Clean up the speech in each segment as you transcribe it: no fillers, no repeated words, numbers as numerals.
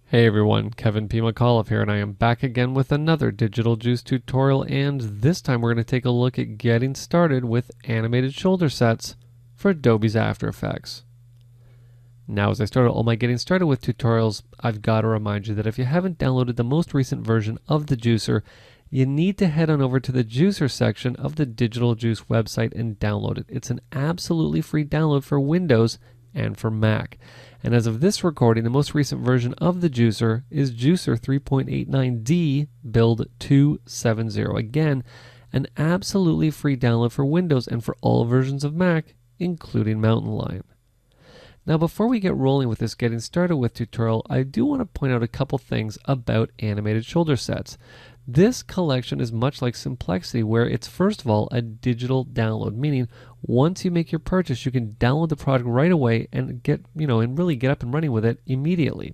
Hey everyone, Kevin P. McAuliffe here, and I am back again with another Digital Juice tutorial, and this time we're going to take a look at getting started with animated shoulder sets for Adobe's After Effects. Now, as I started all my getting started with tutorials, I've got to remind you that if you haven't downloaded the most recent version of the Juicer, you need to head on over to the Juicer section of the Digital Juice website and download it. It's an absolutely free download for Windows and for Mac. And as of this recording, the most recent version of the Juicer is Juicer 3.89D Build 270. Again, an absolutely free download for Windows and for all versions of Mac, including Mountain Lion. Now, before we get rolling with this getting started with tutorial, I do want to point out a couple things about animated shoulder sets. This collection is much like Simplexity, where it's first of all a digital download, meaning once you make your purchase, you can download the product right away and really get up and running with it immediately.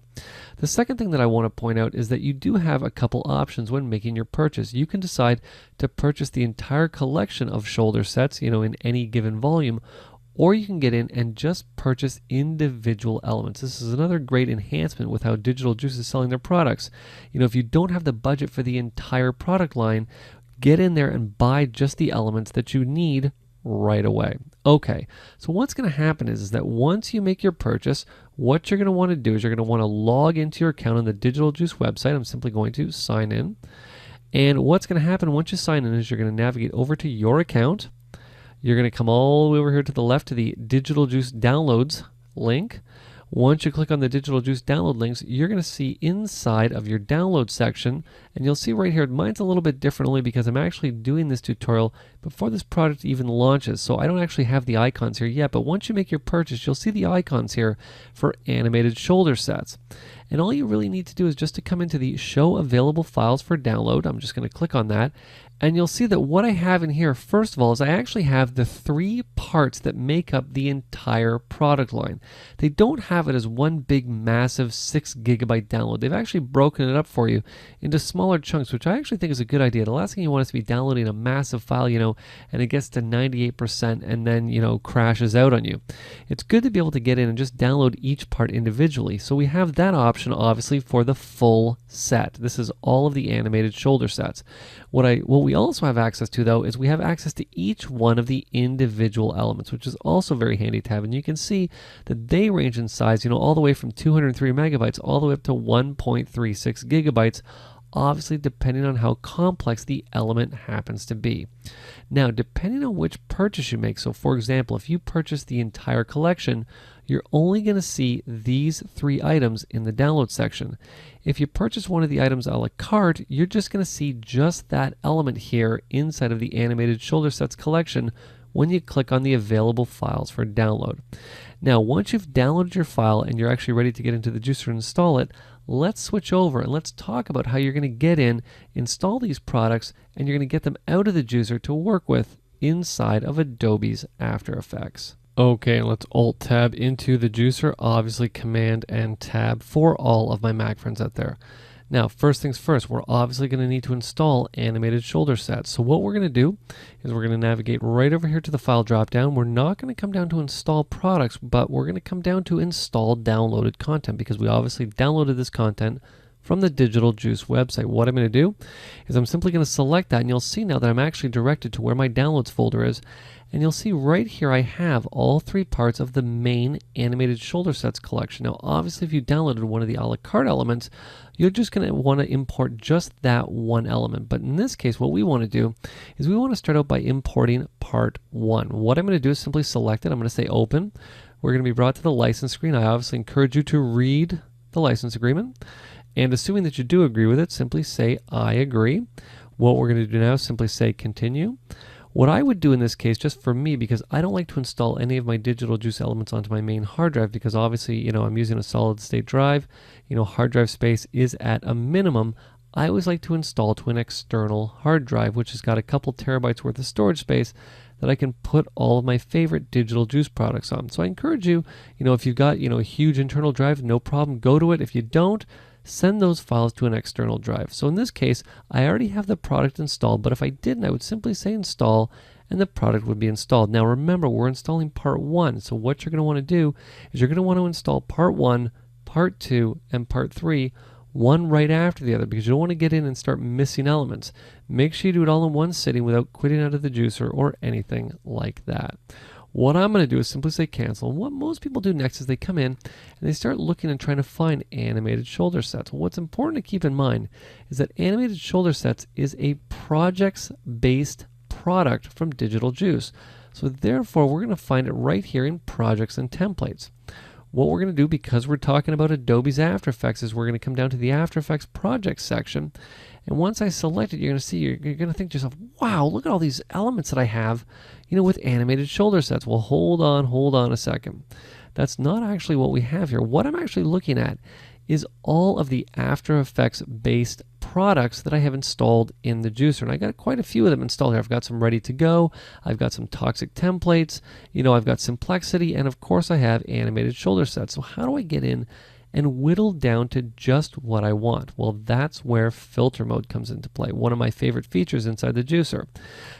The second thing that I want to point out is that you do have a couple options when making your purchase. You can decide to purchase the entire collection of shoulder sets, in any given volume, or you can get in and just purchase individual elements. This is another great enhancement with how Digital Juice is selling their products. If you don't have the budget for the entire product line, get in there and buy just the elements that you need right away. Okay, so what's going to happen is that once you make your purchase, what you're going to want to do is you're going to want to log into your account on the Digital Juice website. I'm simply going to sign in. And what's going to happen once you sign in is you're going to navigate over to your account. You're going to come all the way over here to the left to the Digital Juice Downloads link. Once you click on the Digital Juice Download links, you're going to see inside of your download section, and you'll see right here, mine's a little bit different only because I'm actually doing this tutorial before this product even launches, so I don't actually have the icons here yet, but once you make your purchase, you'll see the icons here for animated shoulder sets. And all you really need to do is just to come into the Show Available Files for Download. I'm just going to click on that. And you'll see that what I have in here, first of all, is I actually have the 3 parts that make up the entire product line. They don't have it as one big, massive 6 gigabyte download. They've actually broken it up for you into smaller chunks, which I actually think is a good idea. The last thing you want is to be downloading a massive file, and it gets to 98% and then, crashes out on you. It's good to be able to get in and just download each part individually. So we have that option, obviously, for the full set. This is all of the animated shoulder sets. What we also have access to, though, is we have access to each one of the individual elements, which is also very handy to have. And you can see that they range in size, all the way from 203 megabytes all the way up to 1.36 gigabytes, obviously depending on how complex the element happens to be. Now, depending on which purchase you make, so for example, if you purchase the entire collection, you're only going to see these 3 items in the download section. If you purchase one of the items a la carte, you're just going to see just that element here inside of the animated shoulder sets collection when you click on the available files for download. Now, once you've downloaded your file and you're actually ready to get into the Juicer and install it, let's switch over and let's talk about how you're going to get in, install these products, and you're going to get them out of the Juicer to work with inside of Adobe's After Effects. Okay, let's Alt-Tab into the Juicer, obviously Command and Tab for all of my Mac friends out there. Now, first things first, we're obviously going to need to install animated shoulder sets. So what we're going to do is we're going to navigate right over here to the File drop-down. We're not going to come down to Install Products, but we're going to come down to Install Downloaded Content because we obviously downloaded this content from the Digital Juice website. What I'm going to do is I'm simply going to select that, and you'll see now that I'm actually directed to where my Downloads folder is. And you'll see right here I have all 3 parts of the main animated shoulder sets collection. Now, obviously, if you downloaded one of the a la carte elements, you're just going to want to import just that one element. But in this case, what we want to do is we want to start out by importing part 1. What I'm going to do is simply select it. I'm going to say Open. We're going to be brought to the license screen. I obviously encourage you to read the license agreement. And assuming that you do agree with it, simply say I agree. What we're going to do now is simply say Continue. What I would do in this case, just for me, because I don't like to install any of my Digital Juice elements onto my main hard drive because obviously, I'm using a solid state drive, hard drive space is at a minimum. I always like to install to an external hard drive, which has got a couple terabytes worth of storage space that I can put all of my favorite Digital Juice products on. So I encourage you, if you've got, a huge internal drive, no problem, go to it. If you don't, send those files to an external drive. So in this case, I already have the product installed, but if I didn't, I would simply say install and the product would be installed. Now remember, we're installing part 1. So what you're going to want to do is you're going to want to install part 1, part 2 and part 3 one right after the other, because you don't want to get in and start missing elements. Make sure you do it all in one sitting without quitting out of the juicer or anything like that. What I'm going to do is simply say cancel. And what most people do next is they come in and they start looking and trying to find animated shoulder sets. Well, what's important to keep in mind is that animated shoulder sets is a projects-based product from Digital Juice. So therefore, we're going to find it right here in projects and templates. What we're going to do, because we're talking about Adobe's After Effects, is we're going to come down to the After Effects projects section. And once I select it, you're going to see, you're going to think to yourself, wow, look at all these elements that I have, with animated shoulder sets. Well, hold on a second. That's not actually what we have here. What I'm actually looking at is all of the After Effects based products that I have installed in the juicer. And I got quite a few of them installed here. I've got some ready to go. I've got some toxic templates. I've got Simplexity. And of course I have animated shoulder sets. So how do I get in and whittle down to just what I want? Well, that's where filter mode comes into play. One of my favorite features inside the juicer.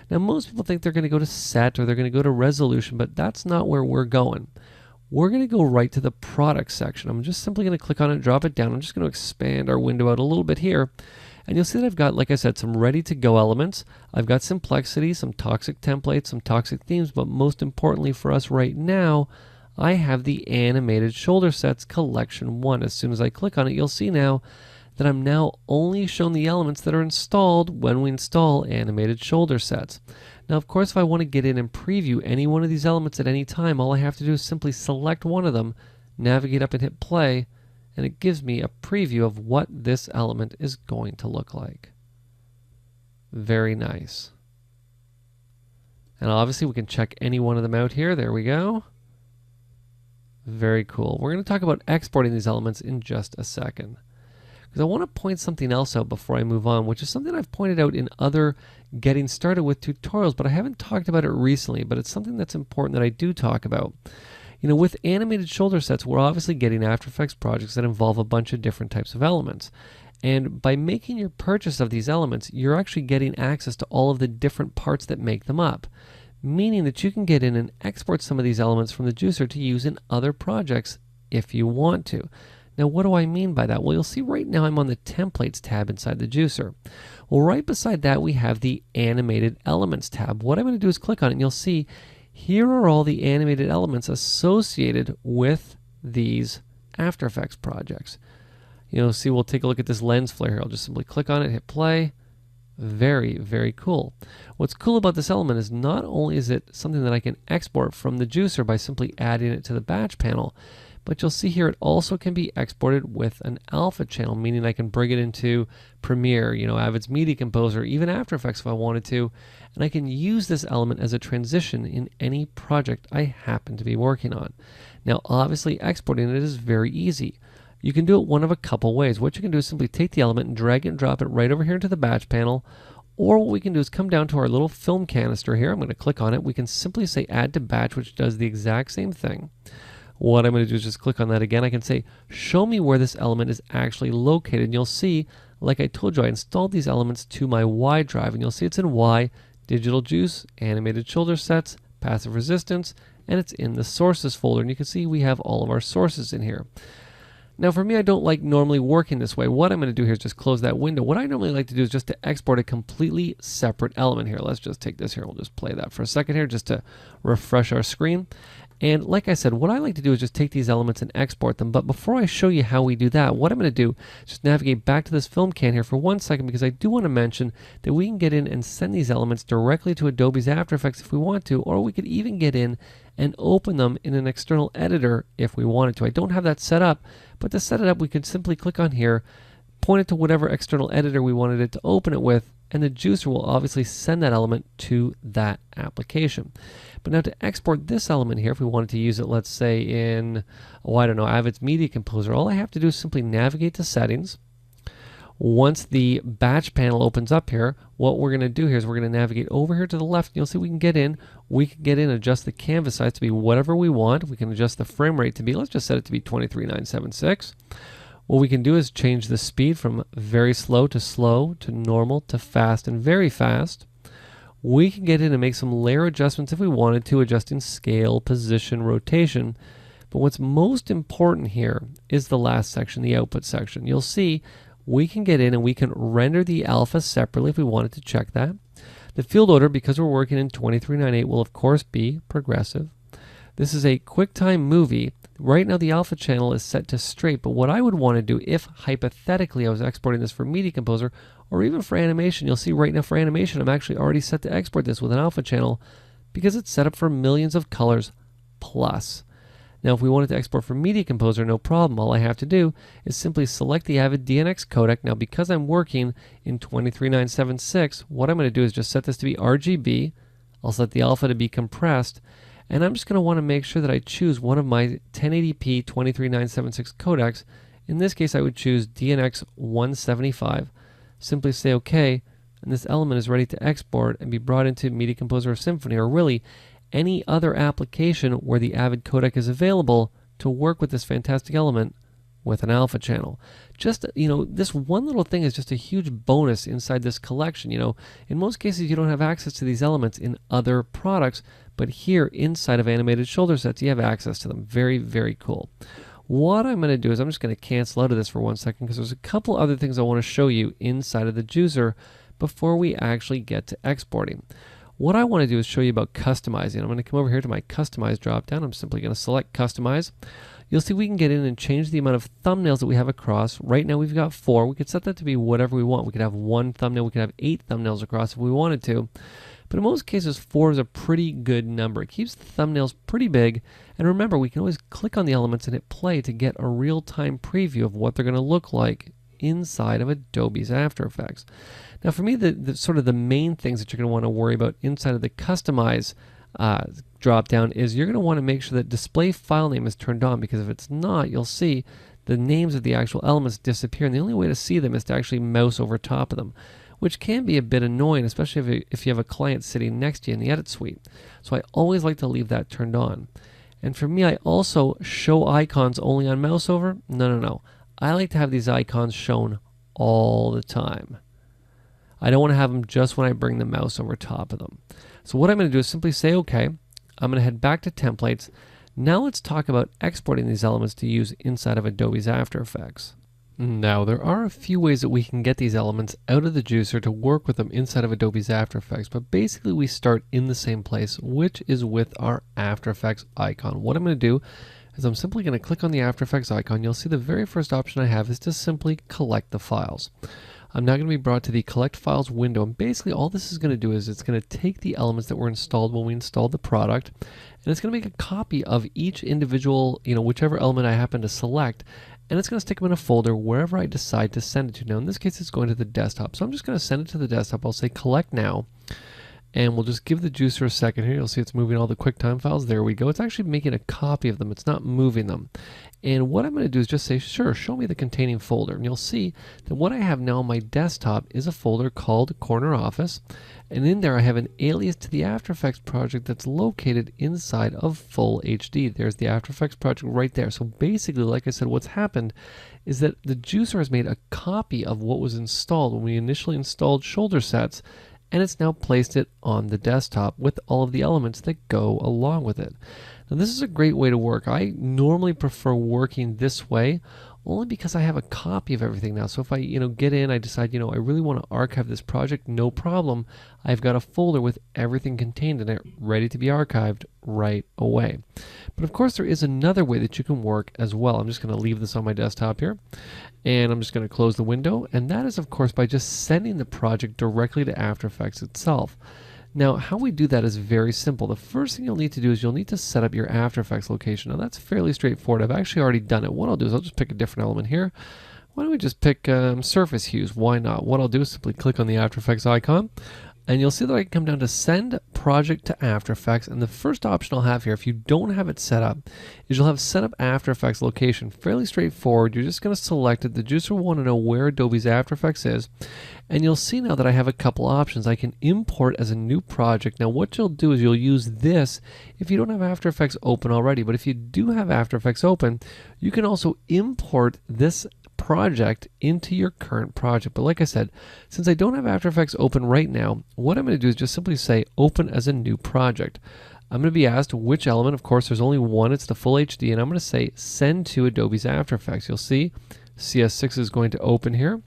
Now, most people think they're going to go to set or they're going to go to resolution, but that's not where we're going. We're going to go right to the product section. I'm just simply going to click on it and drop it down. I'm just going to expand our window out a little bit here. And you'll see that I've got, like I said, some ready to go elements. I've got Simplexity, some toxic templates, some toxic themes, but most importantly for us right now, I have the animated shoulder sets collection 1. As soon as I click on it, you'll see now that I'm now only shown the elements that are installed when we install animated shoulder sets. Now, of course, if I want to get in and preview any one of these elements at any time, all I have to do is simply select one of them, navigate up and hit play, and it gives me a preview of what this element is going to look like. Very nice. And obviously we can check any one of them out here. There we go. Very cool. We're going to talk about exporting these elements in just a second, because I want to point something else out before I move on, which is something I've pointed out in other getting started with tutorials, but I haven't talked about it recently, but it's something that's important that I do talk about. With animated shoulder sets, we're obviously getting After Effects projects that involve a bunch of different types of elements. And by making your purchase of these elements, you're actually getting access to all of the different parts that make them up, meaning that you can get in and export some of these elements from the juicer to use in other projects if you want to. Now, what do I mean by that? Well, you'll see right now I'm on the Templates tab inside the juicer. Well, right beside that we have the Animated Elements tab. What I'm going to do is click on it and you'll see here are all the animated elements associated with these After Effects projects. See, we'll take a look at this lens flare here. I'll just simply click on it, hit play. Very, very cool. What's cool about this element is not only is it something that I can export from the juicer by simply adding it to the batch panel, but you'll see here it also can be exported with an alpha channel, meaning I can bring it into Premiere, Avid's Media Composer, even After Effects if I wanted to, and I can use this element as a transition in any project I happen to be working on. Now, obviously, exporting it is very easy. You can do it one of a couple ways. What you can do is simply take the element and drag it and drop it right over here into the batch panel, or what we can do is come down to our little film canister here. I'm going to click on it. We can simply say add to batch, which does the exact same thing. What I'm going to do is just click on that again. I can say, show me where this element is actually located. And you'll see, like I told you, I installed these elements to my Y drive. And you'll see it's in Y, Digital Juice, Animated Shoulder Sets, Passive Resistance, and it's in the Sources folder. And you can see we have all of our sources in here. Now, for me, I don't like normally working this way. What I'm going to do here is just close that window. What I normally like to do is just to export a completely separate element here. Let's just take this here. We'll just play that for a second here just to refresh our screen. And like I said, what I like to do is just take these elements and export them. But before I show you how we do that, what I'm going to do is just navigate back to this film can here for 1 second, because I do want to mention that we can get in and send these elements directly to Adobe's After Effects if we want to, or we could even get in and open them in an external editor if we wanted to. I don't have that set up, but to set it up, we could simply click on here, point it to whatever external editor we wanted it to open it with, and the juicer will obviously send that element to that application. But now to export this element here, if we wanted to use it, let's say in, Avid's Media Composer, all I have to do is simply navigate to Settings. Once the batch panel opens up here, what we're going to do here is we're going to navigate over here to the left. And you'll see we can get in, adjust the canvas size to be whatever we want. We can adjust the frame rate to be, let's just set it to be 23,976. What we can do is change the speed from very slow to normal to fast and very fast. We can get in and make some layer adjustments if we wanted to, adjusting scale, position, rotation. But what's most important here is the last section, the output section. You'll see we can get in and we can render the alpha separately if we wanted to check that. The field order, because we're working in 2398, will of course be progressive. This is a QuickTime movie. Right now the alpha channel is set to straight, but what I would want to do if hypothetically I was exporting this for Media Composer or even for animation, you'll see right now for animation I'm actually already set to export this with an alpha channel because it's set up for millions of colors plus. Now if we wanted to export for Media Composer, no problem. All I have to do is simply select the Avid DNX codec. Now because I'm working in 23976, what I'm going to do is just set this to be RGB. I'll set the alpha to be compressed, and I'm just going to want to make sure that I choose one of my 1080p 23976 codecs. In this case I would choose DNX 175. Simply say OK, and this element is ready to export and be brought into Media Composer or Symphony, or really any other application where the Avid codec is available to work with this fantastic element with an alpha channel. Just, this one little thing is just a huge bonus inside this collection. In most cases you don't have access to these elements in other products, but here inside of animated shoulder sets you have access to them. Very, very cool. What I'm going to do is I'm just going to cancel out of this for 1 second because there's a couple other things I want to show you inside of the juicer before we actually get to exporting. What I want to do is show you about customizing. I'm going to come over here to my Customize drop-down. I'm simply going to select Customize. You'll see we can get in and change the amount of thumbnails that we have across. Right now we've got 4. We could set that to be whatever we want. We could have 1 thumbnail. We could have 8 thumbnails across if we wanted to. But in most cases, 4 is a pretty good number. It keeps the thumbnails pretty big. And remember, we can always click on the elements and hit play to get a real-time preview of what they're going to look like inside of Adobe's After Effects. Now for me, the sort of the main things that you're going to want to worry about inside of the Customize drop down is you're going to want to make sure that display file name is turned on, because if it's not, you'll see the names of the actual elements disappear, and the only way to see them is to actually mouse over top of them, which can be a bit annoying, especially if you have a client sitting next to you in the edit suite. So I always like to leave that turned on. And for me, I also show icons only on mouse over. No. I like to have these icons shown all the time. I don't want to have them just when I bring the mouse over top of them. So what I'm going to do is simply say OK. I'm going to head back to Templates. Now let's talk about exporting these elements to use inside of Adobe's After Effects. Now there are a few ways that we can get these elements out of the juicer to work with them inside of Adobe's After Effects, but basically we start in the same place, which is with our After Effects icon. What I'm going to do is I'm simply going to click on the After Effects icon. You'll see the very first option I have is to simply collect the files. I'm now going to be brought to the Collect Files window, and basically all this is going to do is it's going to take the elements that were installed when we installed the product, and it's going to make a copy of each individual, whichever element I happen to select, and it's going to stick them in a folder wherever I decide to send it to. Now in this case it's going to the desktop, so I'm just going to send it to the desktop. I'll say Collect Now, and we'll just give the juicer a second here. You'll see it's moving all the QuickTime files. There we go. It's actually making a copy of them. It's not moving them. And what I'm going to do is just say, sure, show me the containing folder. And you'll see that what I have now on my desktop is a folder called Corner Office. And in there I have an alias to the After Effects project that's located inside of Full HD. There's the After Effects project right there. So basically, like I said, what's happened is that the juicer has made a copy of what was installed when we initially installed shoulder sets, and it's now placed it on the desktop with all of the elements that go along with it. Now this is a great way to work. I normally prefer working this way only because I have a copy of everything now. So if I get in, I decide I really want to archive this project, no problem. I've got a folder with everything contained in it ready to be archived right away. But of course there is another way that you can work as well. I'm just going to leave this on my desktop here, and I'm just going to close the window, and that is of course by just sending the project directly to After Effects itself. Now how we do that is very simple. The first thing you'll need to do is you'll need to set up your After Effects location. Now that's fairly straightforward. I've actually already done it. What I'll do is I'll just pick a different element here. Why don't we just pick surface hues? Why not? What I'll do is simply click on the After Effects icon, and you'll see that I can come down to Send Project to After Effects, and the first option I'll have here, if you don't have it set up, is you'll have Set Up After Effects Location. Fairly straightforward. You're just going to select it. The juicer will want to know where Adobe's After Effects is, and you'll see now that I have a couple options. I can import as a new project. Now what you'll do is you'll use this if you don't have After Effects open already, but if you do have After Effects open, you can also import this project into your current project. But like I said, since I don't have After Effects open right now, what I'm going to do is just simply say open as a new project. I'm going to be asked which element. Of course, there's only one. It's the full HD, and I'm going to say send to Adobe's After Effects. You'll see CS6 is going to open here,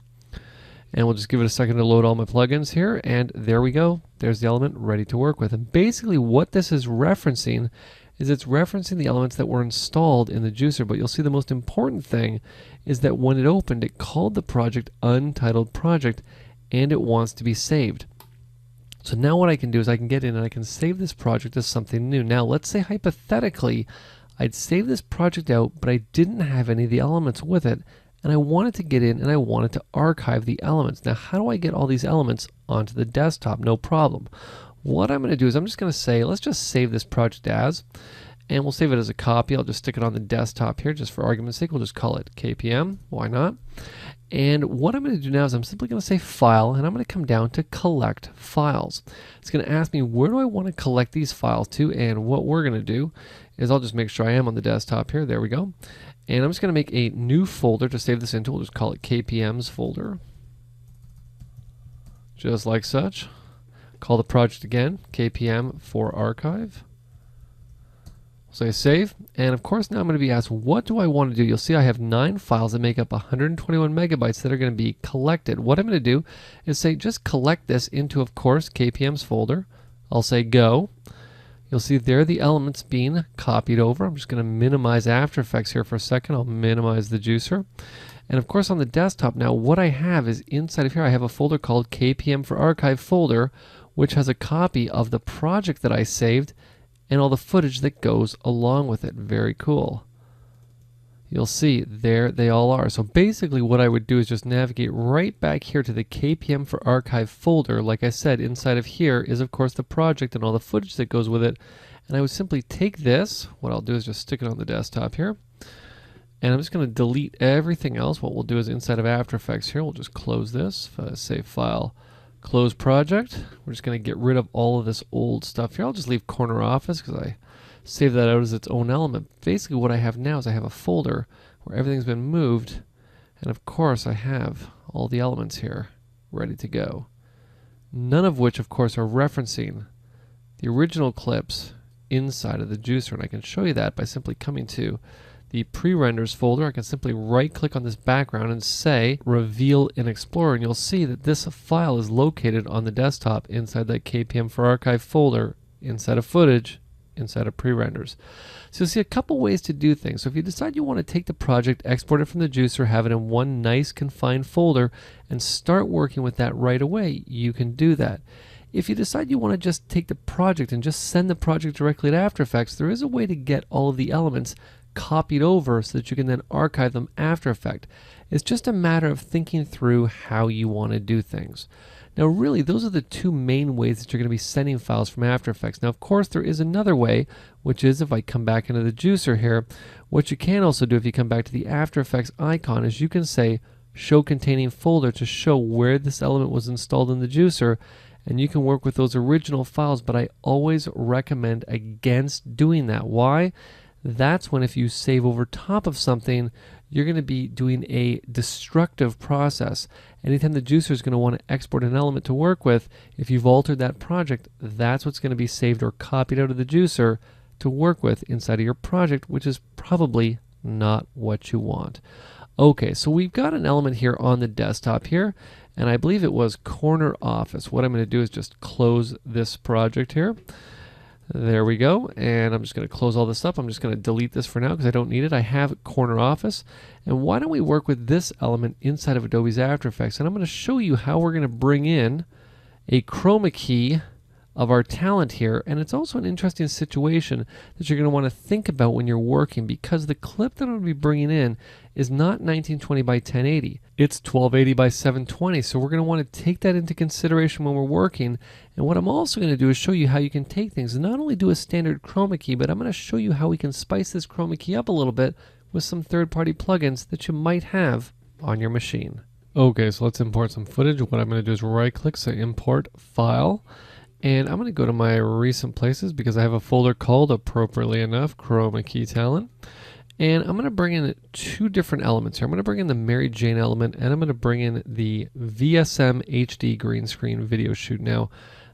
and we'll just give it a second to load all my plugins here, and there we go. There's the element ready to work with. And basically what this is referencing is it's referencing the elements that were installed in the juicer, but you'll see the most important thing is that when it opened, it called the project Untitled Project, and it wants to be saved. So now what I can do is I can get in and I can save this project as something new. Now let's say hypothetically I'd save this project out, but I didn't have any of the elements with it, and I wanted to get in and I wanted to archive the elements. Now how do I get all these elements onto the desktop? No problem. What I'm going to do is I'm just going to say, let's just save this project as, and we'll save it as a copy. I'll just stick it on the desktop here just for argument's sake. We'll just call it KPM. Why not? And what I'm going to do now is I'm simply going to say File, and I'm going to come down to Collect Files. It's going to ask me where do I want to collect these files to, and what we're going to do is I'll just make sure I am on the desktop here. There we go. And I'm just going to make a new folder to save this into. We'll just call it KPM's folder. Just like such. Call the project again, KPM for archive. Say save, and of course now I'm going to be asked what do I want to do. You'll see I have 9 files that make up 121 megabytes that are going to be collected. What I'm going to do is say just collect this into, of course, KPM's folder. I'll say go. You'll see there the elements being copied over. I'm just going to minimize After Effects here for a second. I'll minimize the juicer. And of course on the desktop now what I have is inside of here I have a folder called KPM for archive folder, which has a copy of the project that I saved and all the footage that goes along with it. Very cool. You'll see there they all are. So basically what I would do is just navigate right back here to the KPM for archive folder. Like I said, inside of here is of course the project and all the footage that goes with it. And I would simply take this, what I'll do is just stick it on the desktop here. And I'm just going to delete everything else. What we'll do is inside of After Effects here, we'll just close this, save file, close project. We're just going to get rid of all of this old stuff here. I'll just leave Corner Office because I saved that out as its own element. Basically what I have now is I have a folder where everything's been moved, and of course I have all the elements here ready to go. None of which of course are referencing the original clips inside of the juicer, and I can show you that by simply coming to the pre-renders folder. I can simply right click on this background and say reveal in Explorer, and you'll see that this file is located on the desktop inside that KPM for archive folder, inside of footage, inside of pre-renders. So you'll see a couple ways to do things. So if you decide you want to take the project, export it from the juicer, have it in one nice confined folder, and start working with that right away, you can do that. If you decide you want to just take the project and just send the project directly to After Effects, there is a way to get all of the elements copied over so that you can then archive them After Effects. It's just a matter of thinking through how you want to do things. Now really those are the two main ways that you're going to be sending files from After Effects. Now of course there is another way, which is if I come back into the juicer here, what you can also do if you come back to the After Effects icon is you can say show containing folder to show where this element was installed in the juicer, and you can work with those original files, but I always recommend against doing that. Why? That's when if you save over top of something, you're going to be doing a destructive process. Anytime the juicer is going to want to export an element to work with, if you've altered that project, that's what's going to be saved or copied out of the juicer to work with inside of your project, which is probably not what you want. Okay, so we've got an element here on the desktop here, and I believe it was Corner Office. What I'm going to do is just close this project here. There we go, and I'm just going to close all this up. I'm just going to delete this for now because I don't need it. I have Corner Office, and why don't we work with this element inside of Adobe's After Effects, and I'm going to show you how we're going to bring in a chroma key of our talent here, and it's also an interesting situation that you're going to want to think about when you're working, because the clip that I'm going to be bringing in is not 1920 by 1080. It's 1280 by 720, so we're going to want to take that into consideration when we're working. And what I'm also going to do is show you how you can take things and not only do a standard chroma key, but I'm going to show you how we can spice this chroma key up a little bit with some third-party plugins that you might have on your machine. Okay, so let's import some footage. What I'm going to do is right-click, say Import File. And I'm going to go to my recent places because I have a folder called, appropriately enough, Chroma Key Talent. And I'm going to bring in two different elements here. I'm going to bring in the Mary Jane element, and I'm going to bring in the VSM HD green screen video shoot. Now,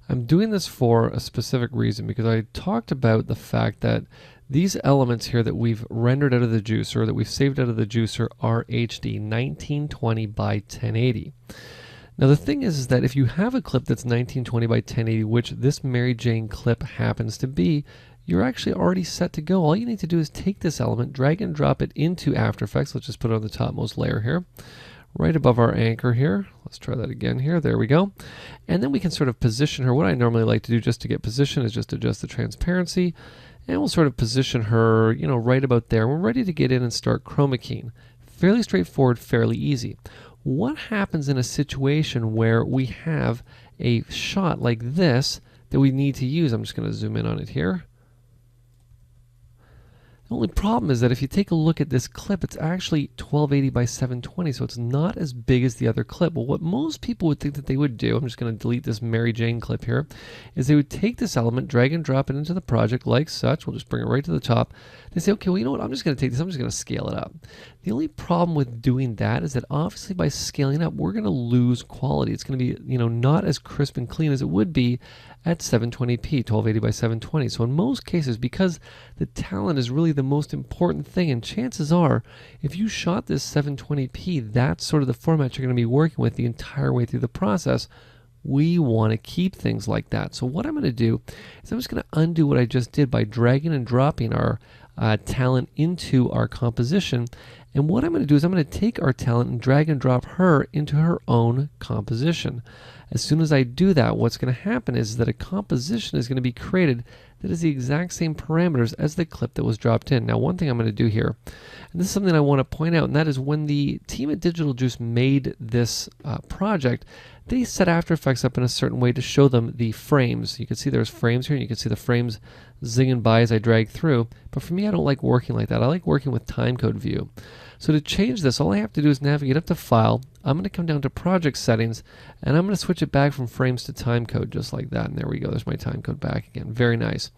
I'm doing this for a specific reason because I talked about the fact that these elements here that we've rendered out of the juicer, that we've saved out of the juicer, are HD 1920 by 1080. Now the thing is that if you have a clip that's 1920 by 1080, which this Mary Jane clip happens to be, you're actually already set to go. All you need to do is take this element, drag and drop it into After Effects. Let's just put it on the topmost layer here, right above our anchor here. Let's try that again here. There we go. And then we can sort of position her. What I normally like to do just to get position is just adjust the transparency, and we'll sort of position her, you know, right about there. We're ready to get in and start chroma keying. Fairly straightforward, fairly easy. What happens in a situation where we have a shot like this that we need to use? I'm just going to zoom in on it here. The only problem is that if you take a look at this clip, it's actually 1280 by 720, so it's not as big as the other clip. Well, what most people would think that they would do, I'm just going to delete this Mary Jane clip here, is they would take this element, drag and drop it into the project like such. We'll just bring it right to the top. They say, okay, well, you know what? I'm just going to take this. I'm just going to scale it up. The only problem with doing that is that obviously by scaling up, we're going to lose quality. It's going to be, you know, not as crisp and clean as it would be at 720p, 1280 by 720. So in most cases, because the talent is really the most important thing, and chances are, if you shot this 720p, that's sort of the format you're going to be working with the entire way through the process. We want to keep things like that. So what I'm going to do is I'm just going to undo what I just did by dragging and dropping our talent into our composition. And what I'm going to do is I'm going to take our talent and drag and drop her into her own composition. As soon as I do that, what's going to happen is that a composition is going to be created that is the exact same parameters as the clip that was dropped in. Now, one thing I'm going to do here, and this is something I want to point out, and that is when the team at Digital Juice made this project, they set After Effects up in a certain way to show them the frames. You can see there's frames here, and you can see the frames zinging by as I drag through. But for me, I don't like working like that. I like working with timecode view. So to change this, all I have to do is navigate up to File. I'm going to come down to Project Settings, and I'm going to switch it back from frames to timecode, just like that. And there we go. There's my timecode back again. Very nice.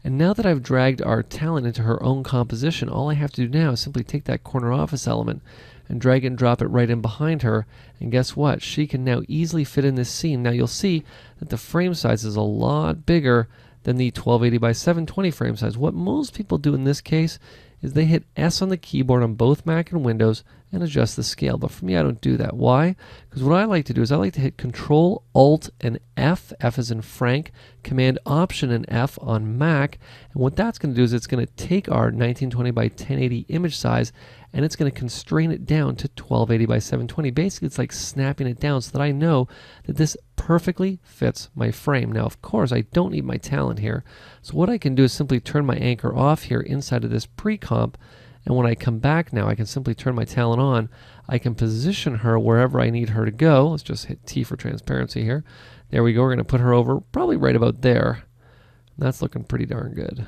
And now that I've dragged our talent into her own composition, all I have to do now is simply take that corner office element and drag and drop it right in behind her. And guess what? She can now easily fit in this scene. Now you'll see that the frame size is a lot bigger than the 1280 by 720 frame size. What most people do in this case is they hit S on the keyboard on both Mac and Windows and adjust the scale. But for me, I don't do that. Why? Because what I like to do is I like to hit Control, Alt, and F, F as in Frank, Command, Option, and F on Mac. And what that's going to do is it's going to take our 1920 by 1080 image size and it's going to constrain it down to 1280 by 720. Basically, it's like snapping it down so that I know that this perfectly fits my frame. Now, of course, I don't need my talent here. So what I can do is simply turn my anchor off here inside of this pre-comp. And when I come back now, I can simply turn my talent on. I can position her wherever I need her to go. Let's just hit T for transparency here. There we go. We're going to put her over probably right about there. That's looking pretty darn good.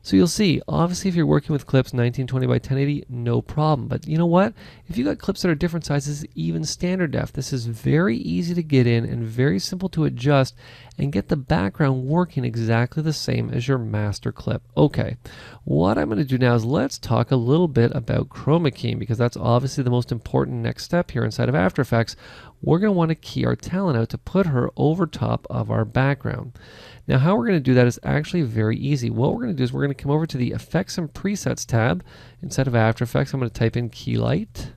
So you'll see, obviously if you're working with clips 1920 by 1080, no problem. But you know what? If you got clips that are different sizes, even standard def, this is very easy to get in and very simple to adjust and get the background working exactly the same as your master clip. Okay, what I'm going to do now is let's talk a little bit about chroma keying, because that's obviously the most important next step here inside of After Effects. We're going to want to key our talent out to put her over top of our background. Now, how we're going to do that is actually very easy. What we're going to do is we're going to come over to the Effects and Presets tab inside of After Effects. I'm going to type in Key Light.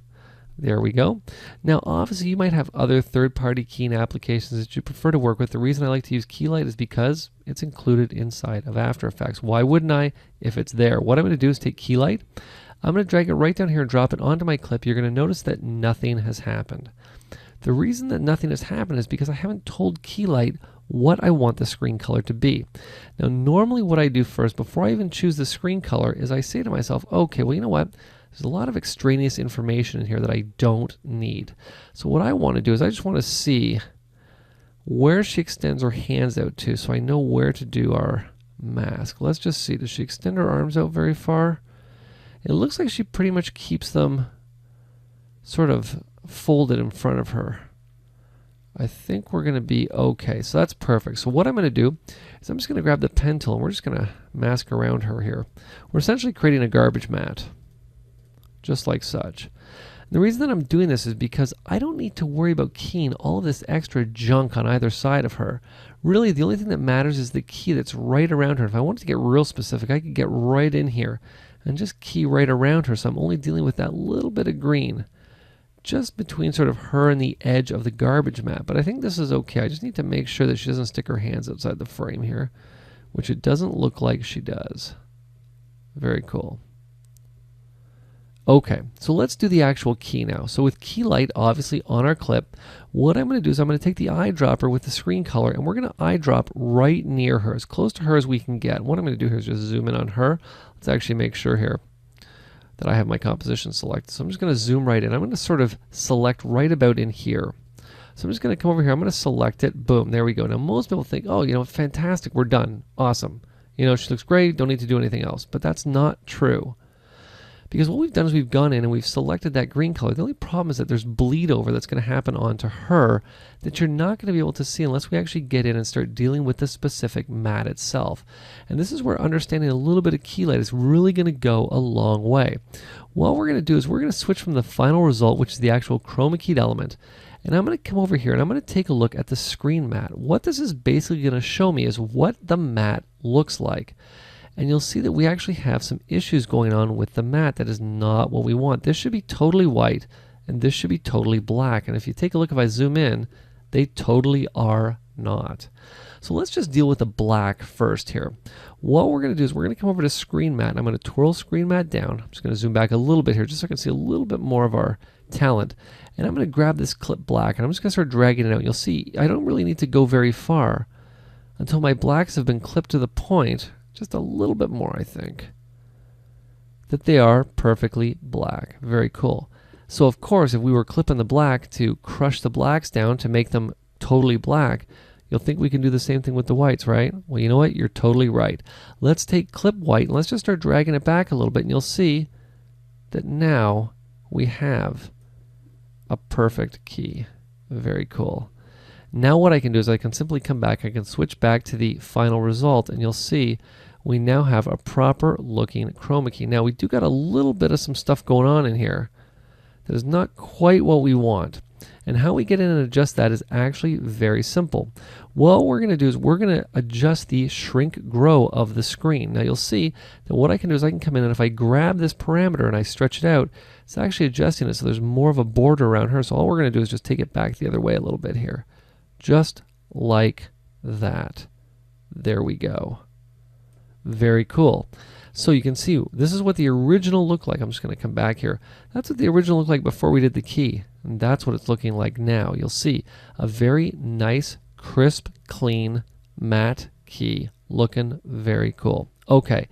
There we go. Now, obviously, you might have other third-party keying applications that you prefer to work with. The reason I like to use Key Light is because it's included inside of After Effects. Why wouldn't I if it's there? What I'm going to do is take Key Light. I'm going to drag it right down here and drop it onto my clip. You're going to notice that nothing has happened. The reason that nothing has happened is because I haven't told Key Light what I want the screen color to be. Now, normally what I do first, before I even choose the screen color, is I say to myself, okay, well, you know what? There's a lot of extraneous information in here that I don't need. So what I want to do is I just want to see where she extends her hands out to, so I know where to do our mask. Let's just see. Does she extend her arms out very far? It looks like she pretty much keeps them sort of folded in front of her. I think we're going to be okay. So that's perfect. So what I'm going to do is I'm just going to grab the pen tool and we're just going to mask around her here. We're essentially creating a garbage mat, just like such. The reason that I'm doing this is because I don't need to worry about keying all of this extra junk on either side of her. Really, the only thing that matters is the key that's right around her. If I wanted to get real specific, I could get right in here and just key right around her. So I'm only dealing with that little bit of green just between sort of her and the edge of the garbage mat. But I think this is okay. I just need to make sure that she doesn't stick her hands outside the frame here, which it doesn't look like she does. Very cool. Okay, so let's do the actual key now. So with key light obviously on our clip, what I'm going to do is I'm going to take the eyedropper with the screen color and we're going to eyedrop right near her, as close to her as we can get. What I'm going to do here is just zoom in on her. Let's actually make sure here that I have my composition selected. So I'm just going to zoom right in. I'm going to sort of select right about in here. So I'm just going to come over here. I'm going to select it. Boom, there we go. Now most people think, oh, you know, fantastic, we're done. Awesome. You know, she looks great, don't need to do anything else. But that's not true. Because what we've done is we've gone in and we've selected that green color. The only problem is that there's bleed over that's going to happen onto her that you're not going to be able to see unless we actually get in and start dealing with the specific mat itself. And this is where understanding a little bit of key light is really going to go a long way. What we're going to do is we're going to switch from the final result, which is the actual chroma keyed element, and I'm going to come over here and I'm going to take a look at the screen mat. What this is basically going to show me is what the mat looks like. And you'll see that we actually have some issues going on with the mat that is not what we want. This should be totally white and this should be totally black. And if you take a look, if I zoom in, they totally are not. So let's just deal with the black first here. What we're going to do is we're going to come over to screen mat and I'm going to twirl screen mat down. I'm just going to zoom back a little bit here just so I can see a little bit more of our talent. And I'm going to grab this clip black and I'm just going to start dragging it out. You'll see I don't really need to go very far until my blacks have been clipped to the point, just a little bit more I think, that they are perfectly black. Very cool. So of course if we were clipping the black to crush the blacks down to make them totally black, you'll think we can do the same thing with the whites, right? Well, you know what? You're totally right. Let's take clip white and let's just start dragging it back a little bit and you'll see that now we have a perfect key. Very cool. Now what I can do is I can simply come back, I can switch back to the final result and you'll see we now have a proper looking chroma key. Now we do got a little bit of some stuff going on in here that is not quite what we want. And how we get in and adjust that is actually very simple. What we're going to do is we're going to adjust the shrink grow of the screen. Now you'll see that what I can do is I can come in and if I grab this parameter and I stretch it out, it's actually adjusting it so there's more of a border around her. So all we're going to do is just take it back the other way a little bit here. Just like that. There we go. Very cool. So you can see this is what the original looked like. I'm just going to come back here. That's what the original looked like before we did the key. And that's what it's looking like now. You'll see a very nice, crisp, clean, matte key looking very cool. Okay.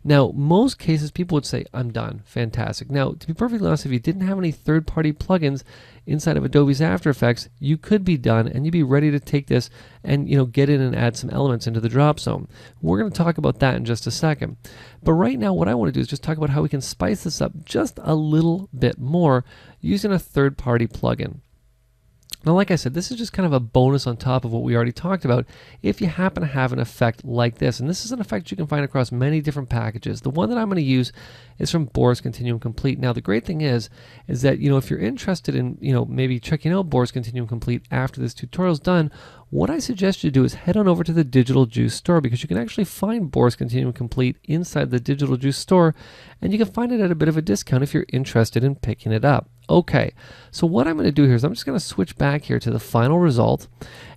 Now, most cases people would say, I'm done. Fantastic. Now, to be perfectly honest, if you didn't have any third-party plugins inside of Adobe's After Effects, you could be done and you'd be ready to take this and get in and add some elements into the drop zone. We're going to talk about that in just a second. But right now, what I want to do is just talk about how we can spice this up just a little bit more using a third-party plugin. Now, like I said, this is just kind of a bonus on top of what we already talked about if you happen to have an effect like this. And this is an effect you can find across many different packages. The one that I'm going to use is from Boris Continuum Complete. Now, the great thing is that, if you're interested in, maybe checking out Boris Continuum Complete after this tutorial is done, what I suggest you do is head on over to the Digital Juice store because you can actually find Boris Continuum Complete inside the Digital Juice store and you can find it at a bit of a discount if you're interested in picking it up. Okay, so what I'm going to do here is I'm just going to switch back here to the final result.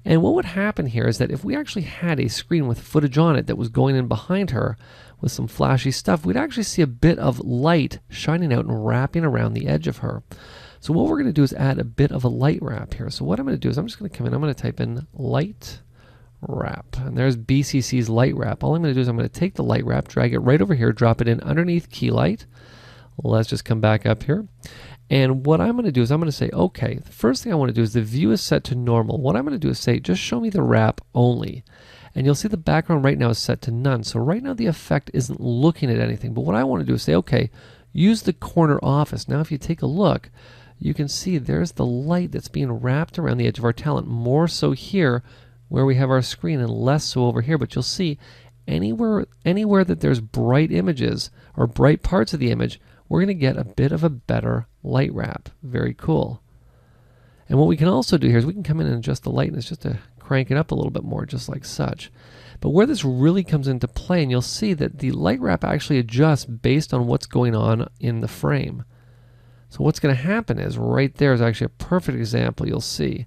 And what would happen here is that if we actually had a screen with footage on it that was going in behind her with some flashy stuff, we'd actually see a bit of light shining out and wrapping around the edge of her. So what we're going to do is add a bit of a light wrap here. So what I'm going to do is I'm just going to come in, I'm going to type in light wrap. And there's BCC's light wrap. All I'm going to do is I'm going to take the light wrap, drag it right over here, drop it in underneath key light. Let's just come back up here. And what I'm going to do is I'm going to say, okay, the first thing I want to do is the view is set to normal. What I'm going to do is say, just show me the wrap only. And you'll see the background right now is set to none. So right now the effect isn't looking at anything. But what I want to do is say, okay, use the corner office. Now if you take a look, you can see there's the light that's being wrapped around the edge of our talent. More so here where we have our screen and less so over here. But you'll see anywhere that there's bright images or bright parts of the image, we're going to get a bit of a better light wrap. Very cool. And what we can also do here is we can come in and adjust the lightness just to crank it up a little bit more, just like such. But where this really comes into play, and you'll see that the light wrap actually adjusts based on what's going on in the frame. So what's going to happen is right there is actually a perfect example. You'll see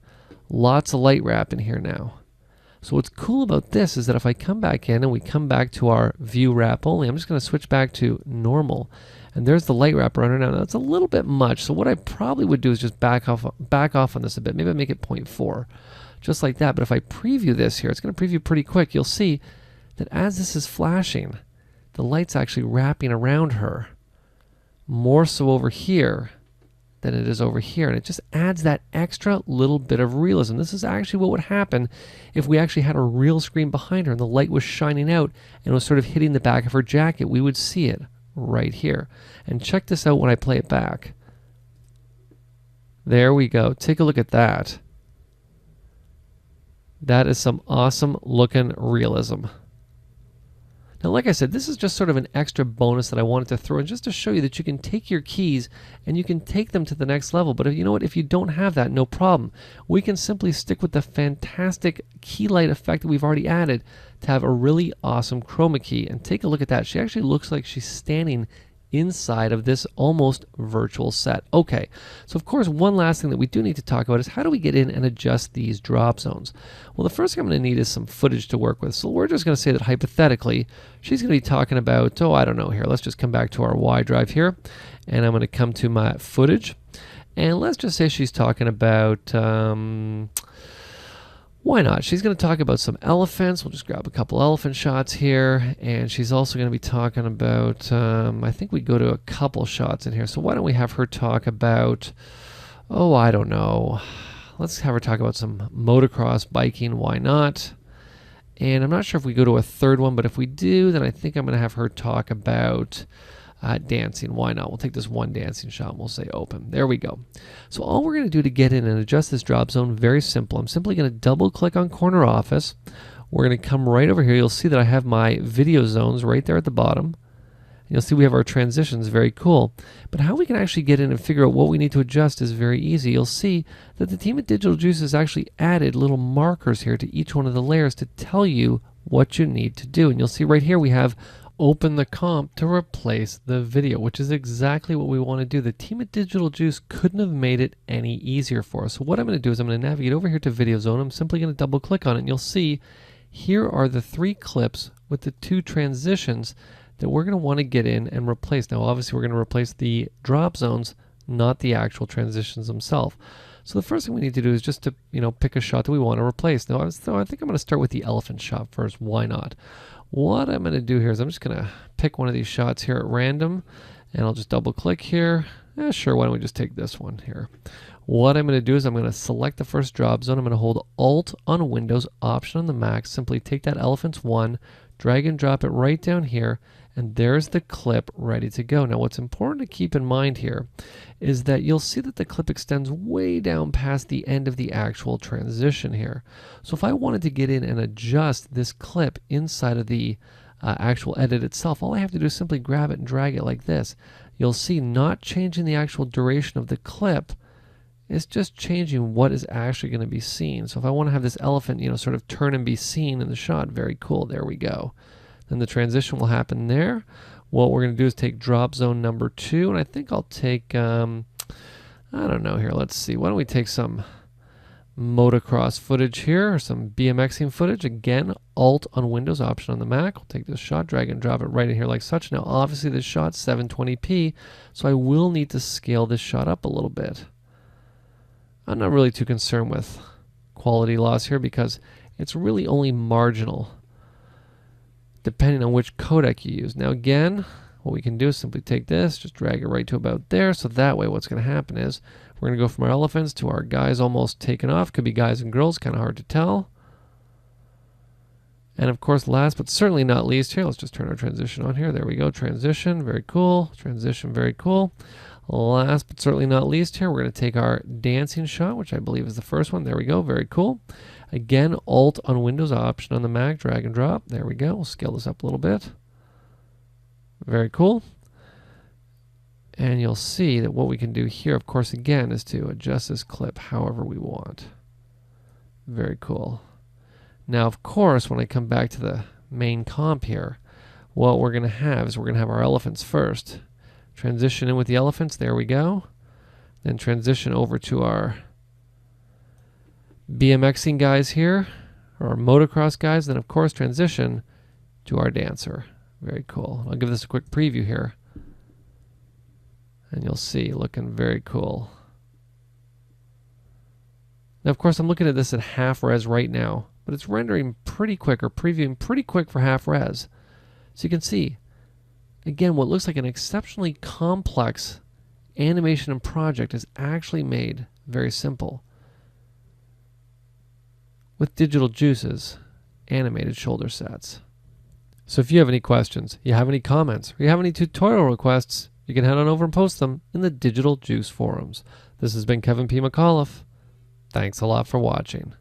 lots of light wrap in here now. So what's cool about this is that if I come back in and we come back to our view wrap only, I'm just going to switch back to normal. And there's the light wrap runner now. That's a little bit much. So what I probably would do is just back off on this a bit. Maybe I make it 0.4, just like that. But if I preview this here, it's going to preview pretty quick. You'll see that as this is flashing, the light's actually wrapping around her, more so over here than it is over here. And it just adds that extra little bit of realism. This is actually what would happen if we actually had a real screen behind her and the light was shining out and was sort of hitting the back of her jacket. We would see it right here. And check this out when I play it back. There we go. Take a look at that. That is some awesome looking realism. Now, like I said, this is just sort of an extra bonus that I wanted to throw in just to show you that you can take your keys and you can take them to the next level. But you know what? If you don't have that, no problem. We can simply stick with the fantastic key light effect that we've already added to have a really awesome chroma key. And take a look at that. She actually looks like she's standing inside of this almost virtual set. Okay, so of course one last thing that we do need to talk about is how do we get in and adjust these drop zones? Well, the first thing I'm going to need is some footage to work with. So we're just going to say that hypothetically she's going to be talking about, oh, I don't know here. Let's just come back to our Y drive here, and I'm going to come to my footage, and let's just say she's talking about why not? She's going to talk about some elephants. We'll just grab a couple elephant shots here. And she's also going to be talking about, I think we go to a couple shots in here. So why don't we have her talk about, oh, I don't know. Let's have her talk about some motocross biking. Why not? And I'm not sure if we go to a third one, but if we do, then I think I'm going to have her talk about dancing. Why not? We'll take this one dancing shot and we'll say open. There we go. So all we're going to do to get in and adjust this drop zone, very simple. I'm simply going to double click on corner office. We're going to come right over here. You'll see that I have my video zones right there at the bottom. You'll see we have our transitions. Very cool. But how we can actually get in and figure out what we need to adjust is very easy. You'll see that the team at Digital Juice has actually added little markers here to each one of the layers to tell you what you need to do. And you'll see right here we have open the comp to replace the video, which is exactly what we want to do. The team at Digital Juice couldn't have made it any easier for us. So what I'm going to do is I'm going to navigate over here to Video Zone. I'm simply going to double click on it, and you'll see here are the 3 clips with the 2 transitions that we're going to want to get in and replace. Now obviously we're going to replace the drop zones, not the actual transitions themselves. So the first thing we need to do is just to pick a shot that we want to replace. Now I think I'm going to start with the elephant shot first. Why not? What I'm going to do here is I'm just going to pick one of these shots here at random, and I'll just double click here. Sure, why don't we just take this one here? What I'm going to do is I'm going to select the first drop zone. I'm going to hold Alt on Windows, Option on the Mac. Simply take that elephants 1, drag and drop it right down here, and there's the clip ready to go. Now what's important to keep in mind here is that you'll see that the clip extends way down past the end of the actual transition here. So if I wanted to get in and adjust this clip inside of the actual edit itself, all I have to do is simply grab it and drag it like this. You'll see not changing the actual duration of the clip, it's just changing what is actually going to be seen. So if I want to have this elephant, sort of turn and be seen in the shot, very cool, there we go. Then the transition will happen there. What we're going to do is take drop zone number 2, and I think I'll take, I don't know here, let's see, why don't we take some motocross footage here, or some BMXing footage. Again, Alt on Windows, Option on the Mac. We'll take this shot, drag and drop it right in here like such. Now obviously this shot's 720p, so I will need to scale this shot up a little bit. I'm not really too concerned with quality loss here because it's really only marginal depending on which codec you use. Now again, what we can do is simply take this, just drag it right to about there, so that way what's going to happen is we're going to go from our elephants to our guys almost taken off. Could be guys and girls, kind of hard to tell. And of course, last but certainly not least here, let's just turn our transition on here. There we go, transition, very cool. Transition, very cool. Last but certainly not least here, we're going to take our dancing shot, which I believe is the first one. There we go, very cool. Again, Alt on Windows, Option on the Mac, drag and drop. There we go. We'll scale this up a little bit. Very cool. And you'll see that what we can do here, of course, again, is to adjust this clip however we want. Very cool. Now, of course, when I come back to the main comp here, what we're going to have is we're going to have our elephants first. Transition in with the elephants. There we go. Then transition over to our BMXing guys here, or our motocross guys. Then, of course, transition to our dancer. Very cool. I'll give this a quick preview here. And you'll see, looking very cool. Now, of course, I'm looking at this at half res right now, but it's rendering pretty quick, or previewing pretty quick for half res. So you can see, again, what looks like an exceptionally complex animation and project is actually made very simple with Digital Juice's animated shoulder sets. So if you have any questions, you have any comments, or you have any tutorial requests, you can head on over and post them in the Digital Juice forums. This has been Kevin P. McAuliffe. Thanks a lot for watching.